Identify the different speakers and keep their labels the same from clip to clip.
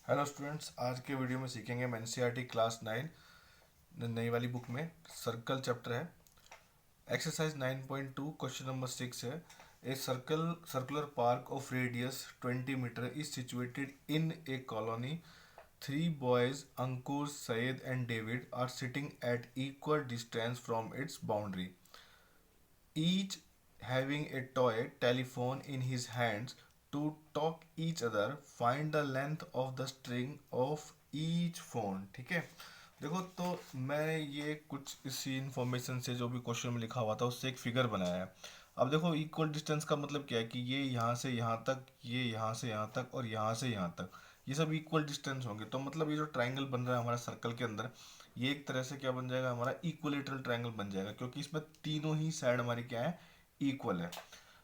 Speaker 1: Hello students, आज के video में सीखेंगे हम एनसीईआरटी क्लास 9 नई वाली बुक में सर्कल चैप्टर है। एक्सरसाइज 9.2 क्वेश्चन नंबर 6 है। A circular park of radius 20 metre is situated in a colony. Three boys Ankur, Syed and David are sitting at equal distance from its boundary, each having a toy telephone in his hands to talk each other. Find the length of the string of each phone. ठीक है, देखो तो मैंने ये कुछ इसी information से जो भी क्वेश्चन में लिखा हुआ था उससे एक फिगर बनाया है। अब देखो इक्वल डिस्टेंस का मतलब क्या है कि ये यहाँ से यहाँ तक, ये यहाँ से यहाँ तक और यहाँ से यहाँ तक, ये सब इक्वल डिस्टेंस होंगे। तो मतलब ये जो ट्राइंगल बन रहा है हमारा सर्कल के अंदर, ये एक तरह से क्या बन जाएगा, हमारा इक्वलेटरल ट्रायंगल बन जाएगा, क्योंकि इसमें तीनों ही साइड हमारी क्या है, इक्वल है।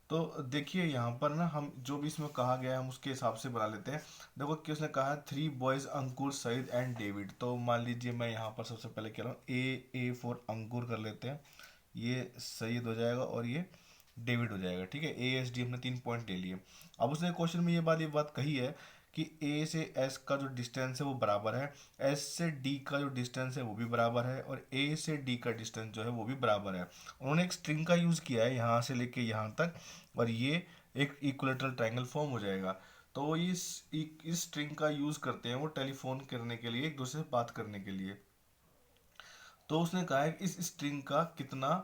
Speaker 1: तो देखिए यहाँ पर ना हम जो भी इसमें कहा गया है हम उसके हिसाब से बना लेते हैं। देखो कि उसने कहा है three boys Ankur, Saeed and David. तो मान लीजिए मैं यहाँ पर सबसे पहले कह रहा हूँ ए फॉर अंकुर कर लेते हैं, ये सईद हो जाएगा और ये डेविड हो जाएगा। ठीक है, ए एस डी हमने 3 पॉइंट ले लिए। अब उसने क्वेश्चन में ये बात कही है कि ए से एस का जो डिस्टेंस है वो बराबर है, एस से डी का जो डिस्टेंस है वो भी बराबर है और ए से डी का डिस्टेंस जो है वो भी बराबर है। उन्होंने एक स्ट्रिंग का यूज़ किया है यहाँ से लेके यहाँ तक, और ये एक इक्विलेटरल ट्रायंगल फॉर्म हो जाएगा। तो इस स्ट्रिंग का यूज़ करते हैं वो टेलीफोन करने के लिए, एक दूसरे से बात करने के लिए। तो उसने कहा है कि इस स्ट्रिंग का कितना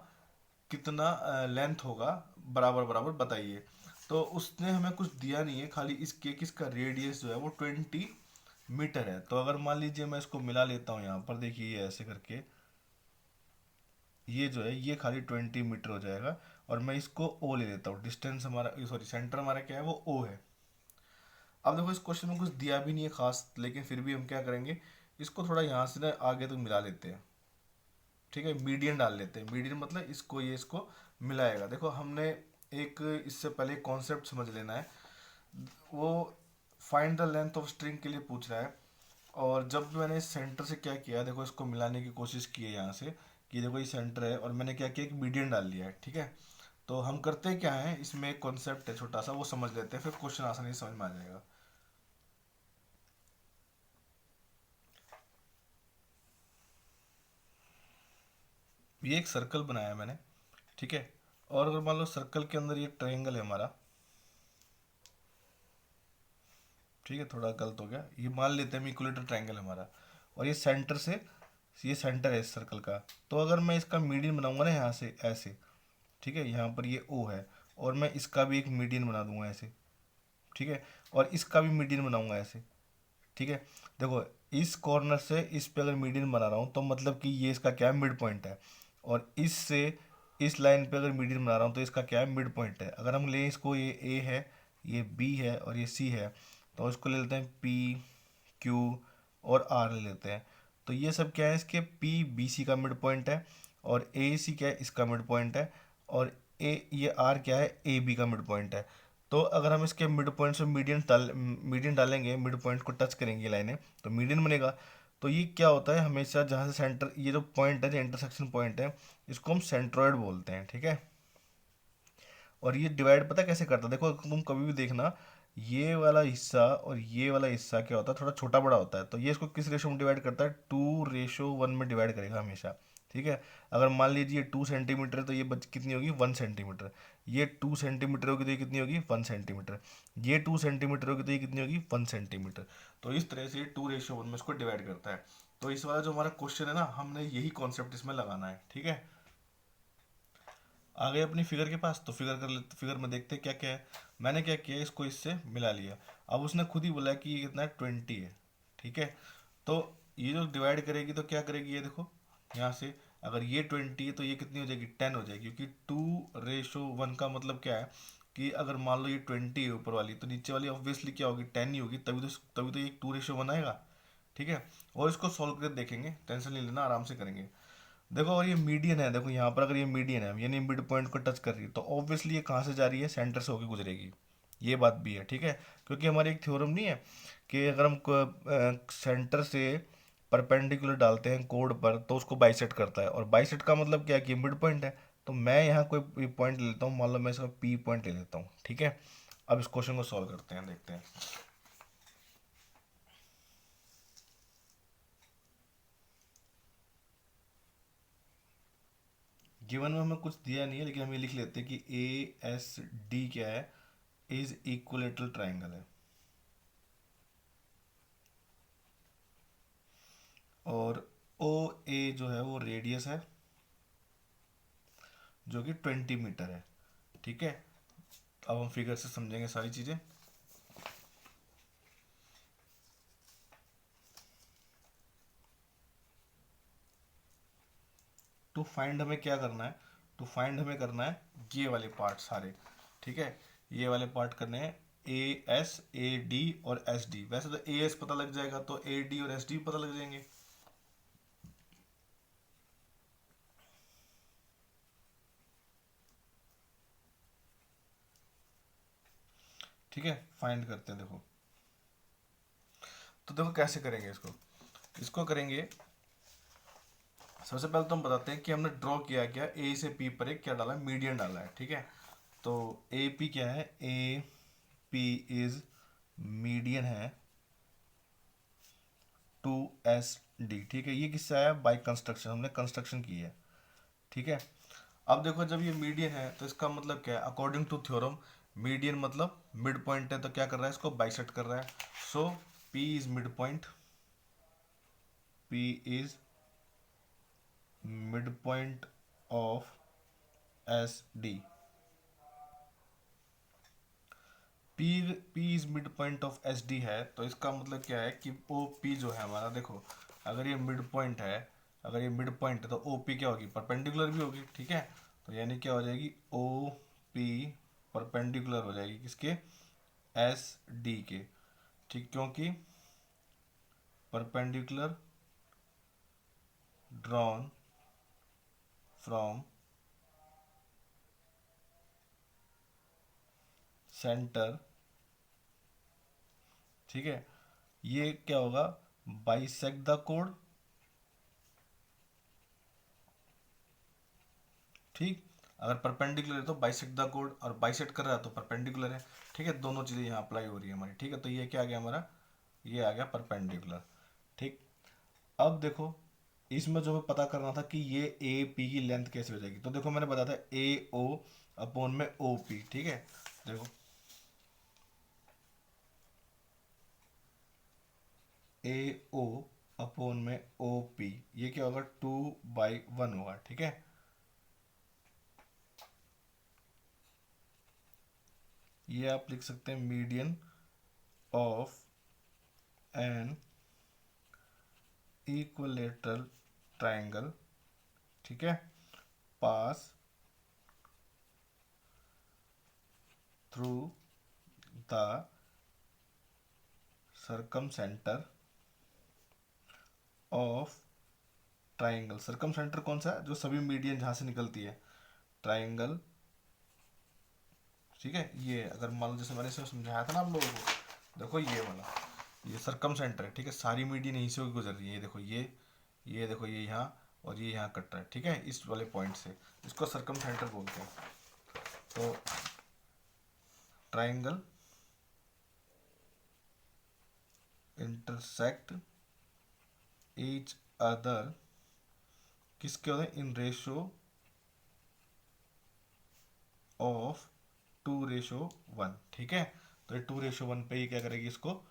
Speaker 1: कितना लेंथ होगा, बराबर बराबर बताइए। तो उसने हमें कुछ दिया नहीं है, खाली इसके किसका रेडियस जो है वो 20 मीटर है। तो अगर मान लीजिए मैं इसको मिला लेता हूँ, यहाँ पर देखिए ये ऐसे करके, ये जो है ये खाली 20 मीटर हो जाएगा। और मैं इसको ओ ले लेता हूँ, डिस्टेंस हमारा, सॉरी सेंटर हमारा क्या है, वो ओ है। अब देखो इस क्वेश्चन में कुछ दिया भी नहीं है खास, लेकिन फिर भी हम क्या करेंगे, इसको थोड़ा यहाँ से ना आगे तक मिला लेते हैं। ठीक है, मीडियन डाल लेते हैं। मीडियन मतलब इसको ये इसको मिलाएगा। देखो हमने एक इससे पहले कॉन्सेप्ट समझ लेना है। वो find the length of string के लिए पूछ रहा है, और जब मैंने सेंटर से क्या किया, देखो इसको मिलाने की कोशिश की है यहाँ से, कि देखो ये सेंटर है और मैंने क्या किया, एक मीडियन डाल लिया है। ठीक है, तो हम करते क्या है, इसमें एक कॉन्सेप्ट है छोटा सा, वो समझ लेते हैं, फिर क्वेश्चन आसानी से समझ में आ जाएगा। ये एक सर्कल बनाया है मैंने। ठीक है, और अगर मान लो सर्कल के अंदर ये ट्रायंगल है हमारा, ठीक है थोड़ा गलत हो गया, ये मान लेते हैं इक्विलेटरल ट्रायंगल हमारा, और ये सेंटर से, ये सेंटर है इस सर्कल का। तो अगर मैं इसका मीडियन बनाऊंगा ना यहाँ से ऐसे, ठीक है, यहाँ पर ये ओ है, और मैं इसका भी एक मीडियन बना दूंगा ऐसे। ठीक है, और इसका भी मीडियन बनाऊंगा ऐसे। ठीक है, देखो इस कॉर्नर से इस पे अगर मीडियन बना रहा हूँ तो मतलब कि ये इसका क्या है, मिड पॉइंट है। और इससे इस लाइन पे अगर मीडियन बना रहा हूँ तो इसका क्या है, मिड पॉइंट है। अगर हम लें इसको, ये ए है, ये बी है और ये सी है, तो इसको ले लेते हैं पी क्यू और आर ले लेते हैं। तो ये सब क्या है, इसके पी बी सी का मिड पॉइंट है, और ए सी क्या है, इसका मिड पॉइंट है, और ए ये आर क्या है, ए बी का मिड पॉइंट है। तो अगर हम इसके मिड पॉइंट से मीडियन डालेंगे, मिड पॉइंट को टच करेंगे ये लाइनें, तो मीडियन बनेगा। तो ये क्या होता है, हमेशा जहाँ से सेंटर, ये जो पॉइंट है, जो इंटरसेक्शन पॉइंट है, इसको हम सेंट्रोइड बोलते हैं। ठीक है, और ये डिवाइड पता है कैसे करता है, देखो तुम कभी भी देखना, ये वाला हिस्सा और ये वाला हिस्सा क्या होता है, थोड़ा छोटा बड़ा होता है। तो ये इसको किस रेशो में डिवाइड करता है, 2:1 में डिवाइड करेगा हमेशा। ठीक है, अगर मान लीजिए 2 सेंटीमीटर है तो ये बच कितनी होगी, 1 सेंटीमीटर। ये 2 सेंटीमीटर होगी तो ये कितनी होगी, 1 सेंटीमीटर। ये 2 सेंटीमीटर होगी तो ये कितनी होगी, 1 सेंटीमीटर। तो इस तरह से 2:1 में इसको डिवाइड करता है। तो इस वाला जो हमारा क्वेश्चन है ना, हमने यही कॉन्सेप्ट इसमें लगाना है। ठीक है, आ गए अपनी फिगर के पास, तो फिगर कर लेते, फिगर में देखते क्या क्या है। मैंने क्या किया, इसको इससे मिला लिया। अब उसने खुद ही बोला कि ये कितना है, 20 है। ठीक है, तो ये जो डिवाइड करेगी तो क्या करेगी, ये देखो यहाँ से, अगर ये 20 है तो ये कितनी हो जाएगी, 10 हो जाएगी, क्योंकि 2:1 का मतलब क्या है कि अगर मान लो ये 20 है ऊपर वाली, तो नीचे वाली ऑब्वियसली क्या होगी, 10 ही होगी, तभी तो ये 2:1 आएगा। ठीक है, और इसको सॉल्व करके देखेंगे, टेंशन नहीं लेना, आराम से करेंगे। देखो और ये मीडियन है, देखो यहाँ पर अगर ये मीडियन है यानी मिड पॉइंट को टच कर रही है, तो ऑब्वियसली ये कहाँ से जा रही है, सेंटर से होकर गुजरेगी। ये बात भी है। ठीक है, क्योंकि हमारी एक थ्योरम नहीं है कि अगर हम सेंटर से परपेंडिकुलर डालते हैं कोड पर तो उसको बाइसेक्ट करता है, और बाइसेक्ट का मतलब क्या है कि मिड पॉइंट है। तो मैं यहाँ कोई पॉइंट ले लेता हूँ, मान लो मैं इसका पी पॉइंट ले लेता हूँ। ठीक है, अब इस क्वेश्चन को सॉल्व करते हैं, देखते हैं। गिवन में हमें कुछ दिया नहीं है, लेकिन हम ये लिख लेते हैं कि ए एस डी क्या है, इज इक्विलेटरल ट्राइंगल है, और ओ ए जो है वो रेडियस है जो कि 20 मीटर है। ठीक है, अब हम फिगर से समझेंगे सारी चीज़ें। टू फाइंड हमें क्या करना है, टू फाइंड हमें करना है ये वाले पार्ट सारे। ठीक है, ये वाले पार्ट करने हैं, ए एस ए डी और एस डी। वैसे तो ए एस पता लग जाएगा, तो ए डी और एस डी पता लग जाएंगे। ठीक है, फाइंड करते हैं। देखो तो देखो कैसे करेंगे इसको, इसको करेंगे सबसे पहले तो हम बताते हैं कि हमने ड्रॉ किया क्या, ए से पी पर एक क्या डाला है, मीडियन डाला है। ठीक है, तो ए पी क्या है, ए पी इज मीडियन है टू एस डी। ठीक है, ये किससे आया, बाय कंस्ट्रक्शन, हमने कंस्ट्रक्शन की है। ठीक है, अब देखो जब ये मीडियन है तो इसका मतलब क्या है, अकॉर्डिंग टू थ्योरम मीडियन मतलब मिड पॉइंट है, तो क्या कर रहा है, इसको बाइसेक्ट कर रहा है। So P is mid point, P is mid point of S D. P P is mid point of S D है, तो इसका मतलब क्या है कि ओ पी जो है हमारा, देखो अगर ये मिड पॉइंट है, अगर ये मिड पॉइंट है तो ओ पी क्या होगी, परपेंडिकुलर भी होगी। ठीक है, तो यानी क्या हो जाएगी, ओ पी परपेंडिकुलर हो जाएगी किसके, एस डी के। ठीक, क्योंकि परपेंडिकुलर ड्रॉन फ्रॉम सेंटर। ठीक है, ये क्या होगा, बाइसेक्ट द कोड। ठीक, अगर परपेंडिकुलर है तो बाइसेक्ट द कोड, और बाइसेक्ट कर रहा है तो परपेंडिकुलर है। ठीक है, दोनों चीज़ें यहाँ अप्लाई हो रही है हमारी। ठीक है, तो ये क्या आ गया हमारा, ये आ गया परपेंडिकुलर। ठीक, अब देखो इसमें जो हमें पता करना था कि ये ए पी की लेंथ कैसे हो जाएगी, तो देखो मैंने बताया था ए ओ अपॉन में ओ पी। ठीक है, देखो ए ओ अपॉन में ओ पी, ये क्या होगा, 2/1 होगा। ठीक है, ये आप लिख सकते हैं median of an equilateral triangle. ठीक है, pass through the circum centre of triangle. Circum centre कौन सा है, जो सभी मीडियन जहां से निकलती है, ट्राइंगल। ठीक है, ये अगर मान लो जैसे मैंने इसमें समझाया था ना आप लोगों को, देखो ये वाला, ये सरकम सेंटर है। ठीक है, सारी मीडियन यहीं से गुजर रही है, ये देखो ये देखो ये यहाँ, और ये यहाँ कट रहा है। ठीक है, इस वाले पॉइंट से, इसको सरकम सेंटर बोलते हैं। तो ट्राइंगल इंटरसेक्ट ईच अदर किसके होते हैं, इन रेशो ऑफ 2:1। ठीक है, तो ये 2:1 पे ही क्या करेगी, इसको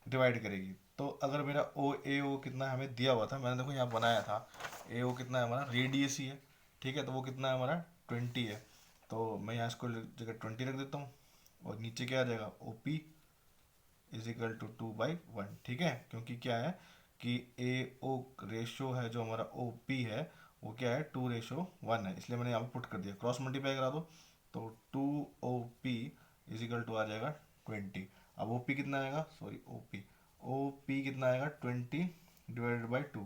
Speaker 1: डिवाइड करेगी। तो अगर मेरा ओ ए ओ कितना हमें दिया हुआ था, मैंने देखो यहाँ बनाया था, ए ओ कितना है हमारा, रेडियस ही है। ठीक है, तो वो कितना है हमारा, 20 है। तो मैं यहाँ इसको जगह 20 रख देता हूँ, और नीचे क्या आ जाएगा, O P is equal to 2/1। ठीक है, क्योंकि क्या है कि ए ओ रेशो है जो हमारा ओ पी है, वो क्या है, 2:1 है, इसलिए मैंने यहाँ पे पुट कर दिया, क्रॉस मल्टीप्लाई करा दो, तो 2 OP इज इक्वल टू आ जाएगा 20। अब ओ पी कितना आएगा, सॉरी ओ पी कितना आएगा, 20/2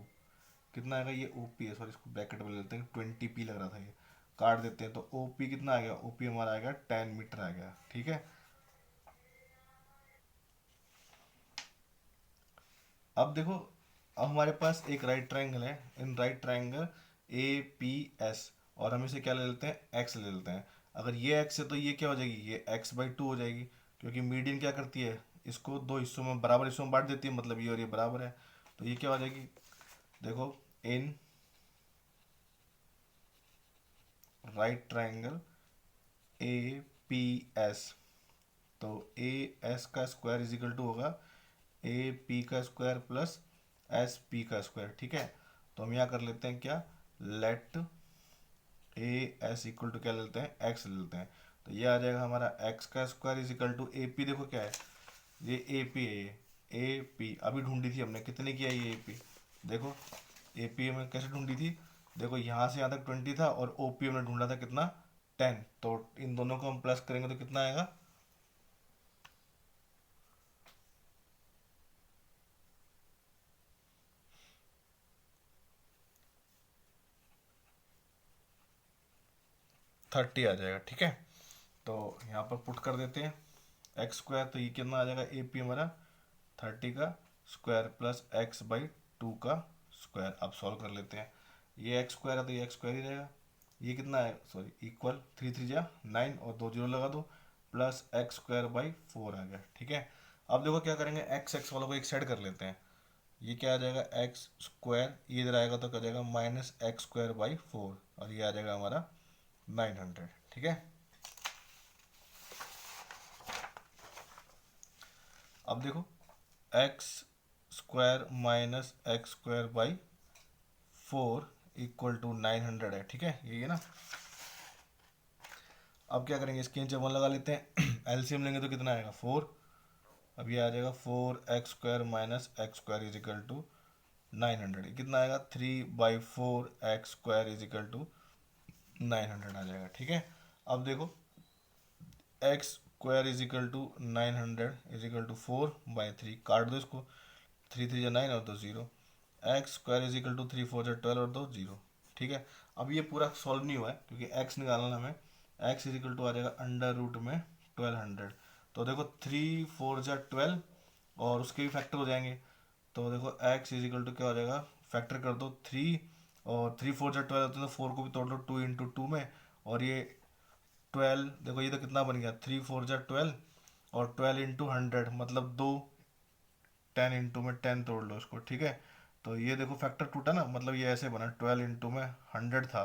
Speaker 1: कितना आएगा, ये ओ पी है, सॉरी इसको ब्रैकेट में ले लेते हैं, 20p लग रहा था, ये काट देते हैं, तो ओ पी कितना आ गया, ओ पी हमारा आएगा 10 मीटर आ गया। ठीक है, अब देखो, अब हमारे पास एक राइट ट्राइंगल है, इन right triangle A P S, और हम इसे क्या ले लेते हैं, एक्स ले लेते हैं। अगर ये एक्स है तो ये क्या हो जाएगी, ये x/2 हो जाएगी, क्योंकि मीडियन क्या करती है, इसको दो हिस्सों में, बराबर हिस्सों में बांट देती है, मतलब ये और ये बराबर है, तो ये क्या हो जाएगी, देखो in right triangle A P S. तो ए एस का स्क्वायर इज इक्वल टू होगा ए पी का स्क्वायर प्लस एस पी का स्क्वायर। ठीक है, तो हम यहाँ कर लेते हैं क्या, let A S equal to क्या ले लेते हैं, एक्स ले लेते हैं। तो ये आ जाएगा हमारा एक्स का square is equal to A P, देखो क्या है, ये ए पी है, ये ए पी अभी ढूंढी थी हमने, कितने की है ये ए पी, देखो ए पी हमने कैसे ढूंढी थी, देखो यहाँ से यहाँ तक 20 था और ओ पी हमने ढूंढा था कितना, 10। तो इन दोनों को हम प्लस करेंगे तो कितना आएगा, 30 आ जाएगा। ठीक है, तो यहाँ पर पुट कर देते हैं एक्स स्क्वायर, तो ये कितना आ जाएगा ए पी हमारा 30 का स्क्वायर प्लस एक्स बाई 2 का स्क्वायर। अब सॉल्व कर लेते हैं, ये एक्स स्क्वायर है तो ये एक्स स्क्वायर ही रहेगा, ये कितना है, सॉरी इक्वल 3 3 जा 9 और 2 जीरो लगा दो, प्लस एक्स स्क्वायर बाई 4 आ गया। ठीक है, अब देखो क्या करेंगे, एक्स एक्स वालों को एक साइड कर लेते हैं, ये क्या आ जाएगा एक्स स्क्वायर, ये इधर आएगा तो क्या जाएगा माइनस एक्स स्क्वायर बाई 4 और ये आ जाएगा हमारा 900। ठीक है, अब देखो X square minus X square by 4 equal to 900 है। ठीक है, यही है ना। अब क्या करेंगे, इसके नीचे 1 लगा लेते हैं एलसीएम लेंगे तो कितना आएगा 4, अब ये आ जाएगा 4 X square minus X square is equal to 900, कितना आएगा 3/4 X square is equal to 900 आ जाएगा। ठीक है, अब देखो X square is equal to 900 is equal to 4/3, काट दो इसको, 3 3 9 और 2 0, X square is equal to 3 4 12 और 2 0। ठीक है, अब ये पूरा सॉल्व नहीं हुआ है क्योंकि एक्स निकालना हमें, एक्स इज इक्वल टू आ जाएगा अंडर रूट में 1200। तो देखो 3 4 12 और उसके भी फैक्टर हो जाएंगे, तो देखो एक्स इज इक्वल टू क्या हो जाएगा, फैक्टर कर दो 3 और 3 4 12 होते हैं तो 4 को भी तोड़ लो 2 इंटू 2 में, और ये 12, देखो ये तो कितना बन गया 3 4 12 और 12 इंटू 100 मतलब 2, 10 इंटू में 10 तोड़ लो इसको। ठीक है, तो ये देखो फैक्टर टूटा ना, मतलब ये ऐसे बना 12 इंटू में 100 था,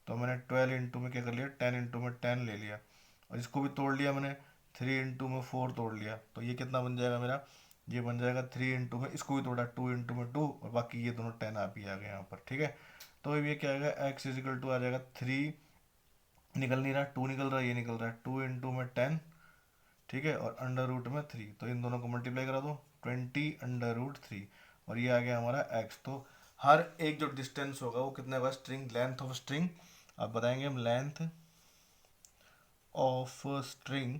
Speaker 1: तो मैंने 12 इंटू में क्या कर लिया 10 इंटू में 10 ले लिया, और इसको भी तोड़ लिया मैंने 3 इंटू में 4 तोड़ लिया, तो ये कितना बन जाएगा मेरा, ये बन जाएगा 3 इंटू में, इसको भी तोड़ा 2 इंटू में 2 और बाकी ये दोनों 10 आप ही आ गए यहाँ पर। ठीक है, तो ये क्या आएगा एक्स इजिकल टू आ जाएगा 3, निकल नहीं रहा 2 निकल रहा है, ये निकल रहा है 2 इंटू में 10। ठीक है, और अंडर रूट में 3, तो इन दोनों को मल्टीप्लाई करा दो 20 अंडर रूट 3 और ये आ गया हमारा एक्स। तो हर एक जो डिस्टेंस होगा वो कितने होगा, स्ट्रिंग लेंथ ऑफ स्ट्रिंग, अब बताएंगे हम length of string,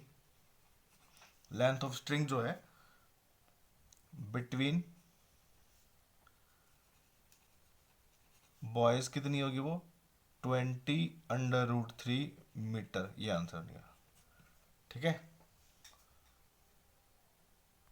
Speaker 1: length of string जो है बिटवीन बॉयज कितनी होगी वो 20 अंडर रूट 3 मीटर, ये आंसर दिया। ठीक है।